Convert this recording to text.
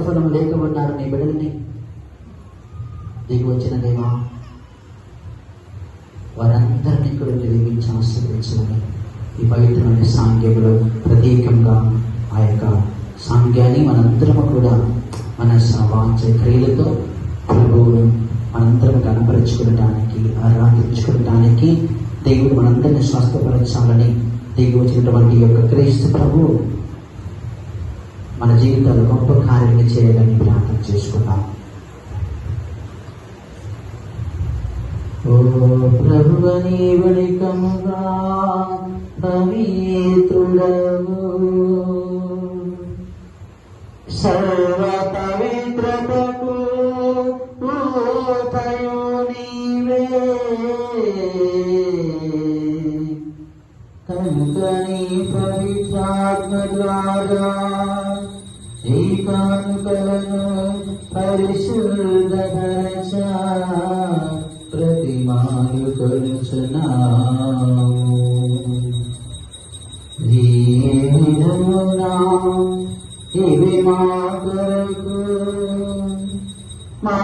గర్భఫలం లేక ఉన్నారు నీ బిడ్డల్ని దిగి వచ్చిన దేవా, వారందరినీ కూడా దీవించి ఆశీర్వదించమని ఈ పవిత్రమైన సాంగ్యంలో ప్రత్యేకంగా ఆ యొక్క సాంగ్యాన్ని మనందరము కూడా మన వాంఛ క్రియలతో ప్రభువును మనందరం కనపరుచుకోవడానికి, ఆరాధించుకోవడానికి దేవుడు మనందరినీ స్వస్థపరచాలని దిగి వచ్చినటువంటి యొక్క క్రీస్తు ప్రభువు మన జీవితాలు గొప్ప కార్యాన్ని చేయాలని ప్రార్థన చేసుకుందాం. ఓ ప్రభువ నీవనికముగా పవిత్రుడవు, సర్వ పవిత్రతకు ఊతయు నీవే, కనుక నీ పవిత్రాత్మ ద్వారా ఈ కానుకలను పరిశుద్ధపరచ ప్రతిమాలు కొలుచున్నాము. ఈ విధమునా ఇవి మా కొరకు మా